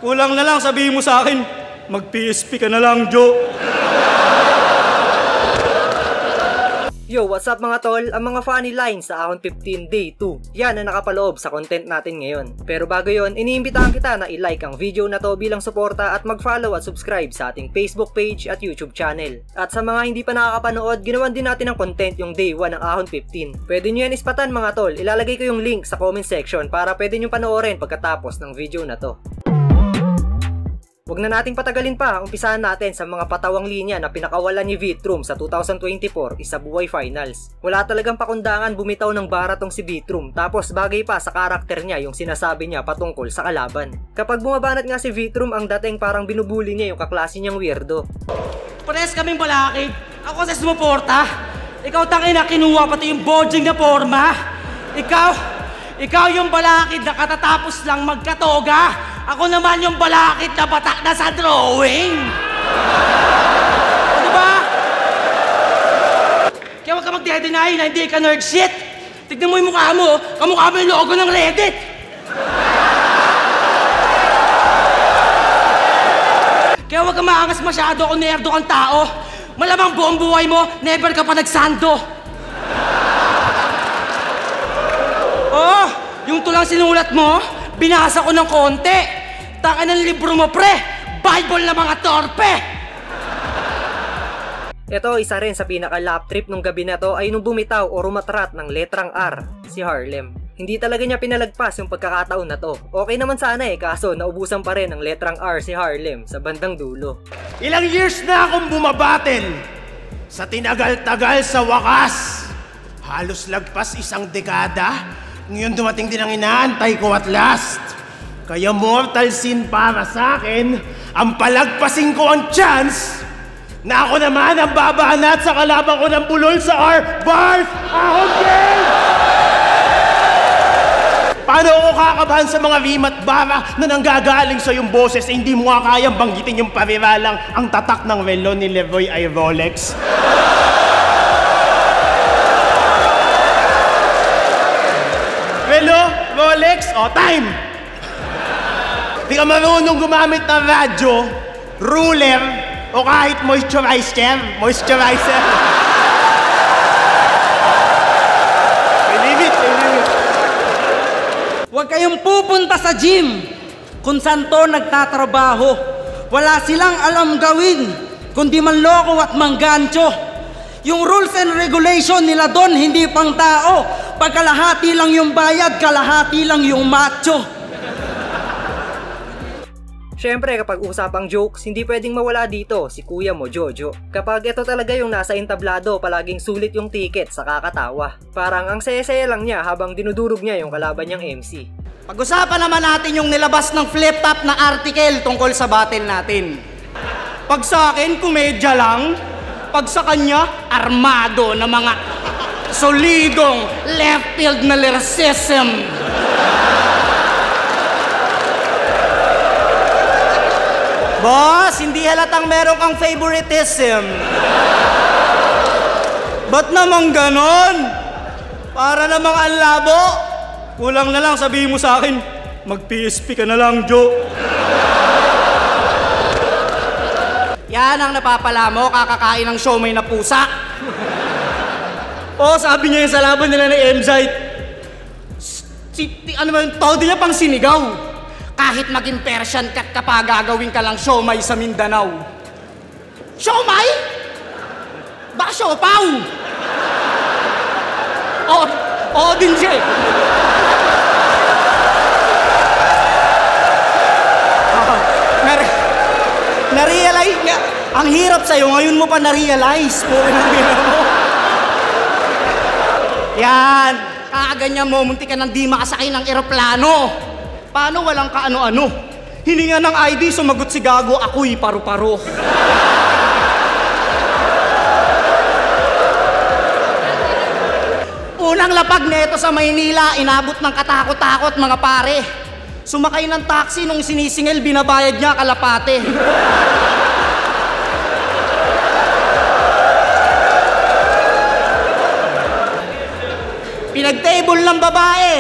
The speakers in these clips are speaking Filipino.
Kulang na lang sabihin mo sa akin, mag-PSP ka na lang, Joe. Yo, what's up mga tol? Ang mga funny lines sa Ahon 15 Day 2. Yan ang nakapaloob sa content natin ngayon. Pero bago yon, iniimbitahan kita na i-like ang video na to bilang suporta at mag-follow at subscribe sa ating Facebook page at YouTube channel. At sa mga hindi pa nakakapanood, ginawan din natin ng content yung Day 1 ng Ahon 15. Pwede nyo yan ispatan mga tol. Ilalagay ko yung link sa comment section para pwede nyo panoorin pagkatapos ng video na to. Huwag na nating patagalin pa, umpisahan natin sa mga patawang linya na pinakawalan ni Vitrum sa 2024 Isabuhay Finals. Wala talagang pakundangan bumitaw ng bara tong si Vitrum, tapos bagay pa sa karakter niya yung sinasabi niya patungkol sa kalaban. Kapag bumabanat nga si Vitrum, ang dating parang binubuli niya yung kaklase niyang weirdo. Parehas kaming balakid. Ako sa sumuporta. Ikaw tangina, kinuha pati yung bodging na forma. Ikaw yung balakid na katatapos lang magkatoga. Ako naman yung balakid na batak na sa drawing. O diba? Kaya huwag ka mag-deny na hindi ka nerd shit. Tignan mo yung mukha mo. Kamukha mo yung logo ng Reddit. Kaya huwag ka maangas masyado kung nerdo kang tao. Malamang buong buhay mo, never ka pa nagsando. Oh, yung tulang sinulat mo, binasa ko ng konti. Taka ng libro mo, pre! Bible na mga torpe! Ito, isa rin sa pinaka-lap trip nung gabi na to ay nung bumitaw o rumatrat ng letrang R, si Harlem. Hindi talaga niya pinalagpas yung pagkakataon na to. Okay naman sana kaso naubusan pa rin ng letrang R si Harlem sa bandang dulo. Ilang years na akong bumabatel sa tinagal-tagal sa wakas. Halos lagpas isang dekada. Ngayon dumating din ang inaantay ko at last. Kaya mortal sin para sa akin, ang palagpasin ko ang chance na ako naman ang babanat sa kalaban ko ng bulol sa R-Bars Ahon Game! Paano ako kakabahan sa mga rim at bara na nanggagaling sa iyong boses eh, hindi mo nga kayang banggitin yung pariralang ang tatak ng relo ni Leroy ay Rolex? Relo? Rolex? O, time! Di ka marunong gumamit ng radyo, ruler, o kahit moisturizer. Believe it. Huwag kayong pupunta sa gym kung saan to nagtatrabaho. Wala silang alam gawin, kundi manloko at manggancho. Yung rules and regulation nila doon, hindi pang tao. Pagkalahati lang yung bayad, kalahati lang yung macho. Syempre kapag usapang jokes, hindi pwedeng mawala dito si kuya mo Jojo. Kapag ito talaga yung nasa entablado, palaging sulit yung ticket sa kakatawa. Parang ang saya-saya lang niya habang dinudurog niya yung kalaban niyang MC. Pag-usapan naman natin yung nilabas ng flip-top na article tungkol sa battle natin. Pag sa akin, komedya lang. Pag sa kanya, armado na mga solidong left field na lyricism. Boss, hindi halatang meron kang favoritism. Ba't naman ganon? Para namang ang labo. Kulang na lang sabihin mo sa akin, mag-PSP ka na lang, Joe. Yan ang napapala mo, kakakain ng siomay na pusa. Oo, sabi niya yung sa laban nila ni Emzite. Ano ba yung todo niya pang sinigaw? Kahit maging Persian kat kapag gagawin ka lang siomay sa Mindanao. Siomay? Baka siopaw? Oo din siya eh. Na-realize nga, ang hirap sa'yo, ngayon mo pa na-realize. Yan, kakaganyan mo, munti ka nang di makasakay ng eroplano. Paano walang kaano-ano? Hininga ng ID, sumagot si Gago, ako'y paru-paro. Unang lapag neto sa Maynila, inabot ng katakot-takot mga pare. Sumakay ng taxi nung sinisingil, binabayad niya kalapate. Pinag-table ng babae.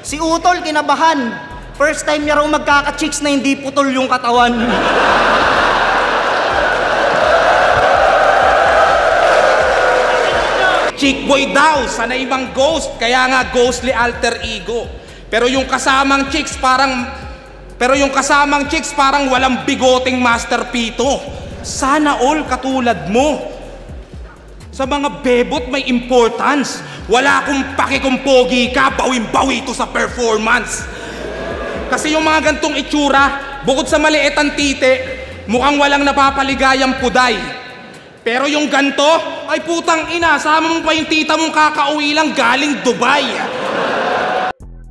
Si Utol kinabahan. First time niya raw magkaka-chicks na hindi putol yung katawan. Chick boy daw, sanay mang ghost, kaya nga ghostly alter ego. Pero yung kasamang chicks parang walang bigoting Master Pito. Sana all katulad mo. Sa mga bebot may importance. Wala akong paki kung pogi ka, bawing-bawi to sa performance. Kasi yung mga gantong itsura, bukod sa maliit ang tite, mukhang walang napapaligayang puday. Pero yung ganto, ay putang ina, sama mo pa yung tita mong kakauwi lang galing Dubai.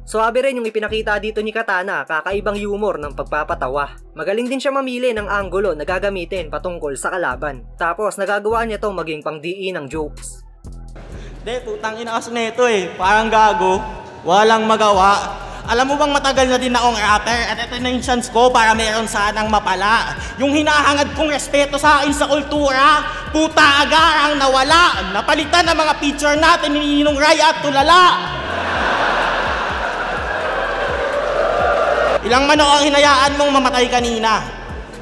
Suwabe rin yung ipinakita dito ni Katana, kakaibang humor ng pagpapatawa. Magaling din siya mamili ng anggulo na gagamitin patungkol sa kalaban. Tapos nagagawa niya to maging pangdiin ng jokes. Hindi, putang ina kasi neto parang gago, walang magawa. Alam mo bang matagal na din akong rapper at ito na yung chance ko para meron sanang mapala. Yung hinahangad kong respeto sa akin sa kultura, puta agarang nawala. Napalitan ang mga picture natin ni Ninong Ray at Tulala. Ilang manok ang hinayaan mong mamatay kanina?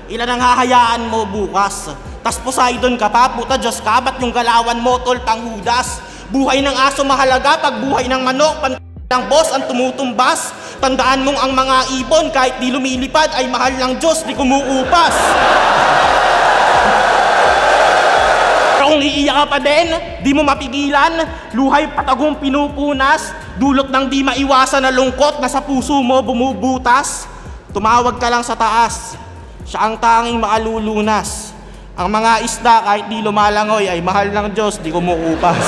Ilan ang hahayaan mo bukas? Tas Poseidon ka pa, puta Diyos ka, ba't yung galawan mo tol panghudas? Buhay ng aso mahalaga, pag buhay ng manok, ang boss ang tumutumbas. Tandaan mong ang mga ibon kahit di lumilipad ay mahal ng Diyos, di kumuupas. Pero kung iiyak ka pa din, di mo mapigilan. Luhay patagong pinupunas, dulot ng di maiwasan na lungkot na sa puso mo bumubutas. Tumawag ka lang sa taas, siya ang tanging makalulunas. Ang mga isda kahit di lumalangoy ay mahal ng Diyos, di kumuupas.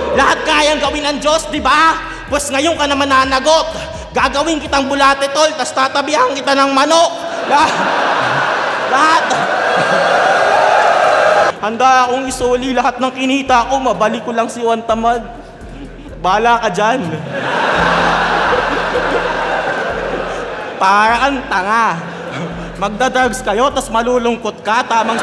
Lahat kayang gawin ng Diyos, di ba? Pues ngayon ka naman nanagot. Gagawin kitang bulate tol, tas tatabihan kita ng manok. Lahat. Handa akong isuli lahat ng kinita ko, mabalik ko lang si Juan Tamad. Bala ka dyan. Para kang tanga. Magdadrugs kayo, tas malulungkot ka, tamang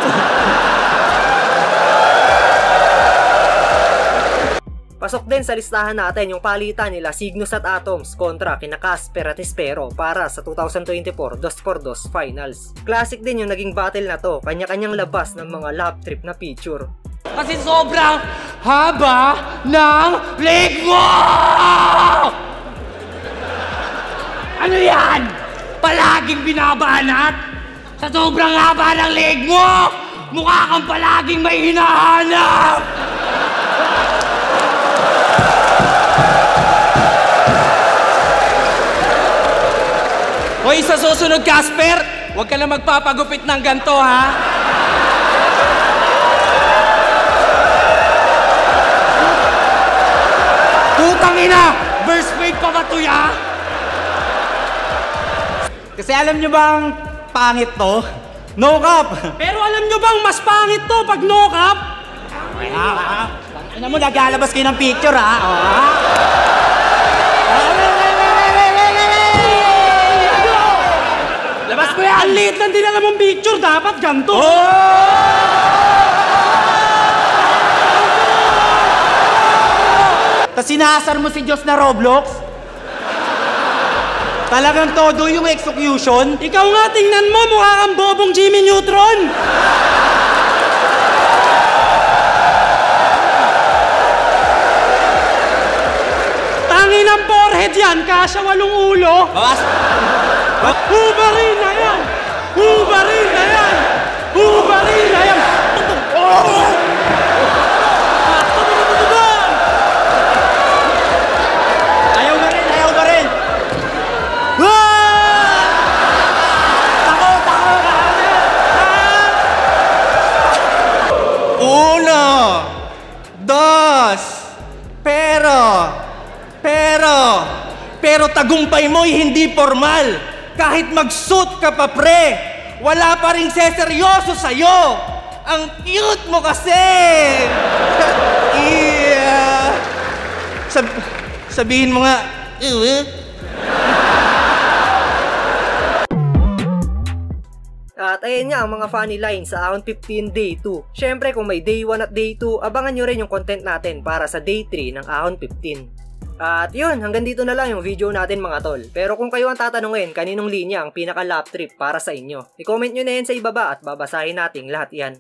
Pasok din sa listahan natin yung palitan nila Cygnus at Atoms kontra kina Casper at Espero para sa 2024 2x2 Finals. Classic din yung naging battle na to, kanya-kanyang labas ng mga lap trip na picture. Kasi sobrang haba ng leg mo! Ano yan? Palaging binabanat? Sa sobrang haba ng leg mo, mukha kang palaging may hinahanap! Hoy, sa susunod, Casper, huwag ka na magpapagupit ng ganto, ha? Putang ina! Burst wave pa ba to, ya? Kasi alam nyo bang pangit to? No cap! Pero alam nyo bang mas pangit to pag no cap? Ano mo, naglalabas kayo ng picture, ha? Labas ko yan! Ang liit lang din alam mong picture, dapat ganito! Tas sinasar mo si Diyos na Roblox? Talagang todo yung execution? Ikaw nga, tingnan mo, mukha kang bobong Jimmy Neutron! Tangin ng forehead yan, kasya 8 ulo! Hubarin na yan! Hubarin na yan! Hubarin na yan! Ayaw ba rin, ayaw ba rin? Uno, dos, pero tagumpay mo'y hindi formal. Kahit mag-suit ka pa pre, wala pa rin seseryoso sa'yo. Ang cute mo kasi! Sabihin mo nga, At ayan nga ang mga funny lines sa Ahon 15 Day 2. Syempre kung may Day 1 at Day 2, abangan nyo rin yung content natin para sa Day 3 ng Ahon 15. At yun, hanggang dito na lang yung video natin mga tol. Pero kung kayo ang tatanungin kaninong linya ang pinaka lap trip para sa inyo, i-comment nyo na yan sa ibaba at babasahin natin lahat yan.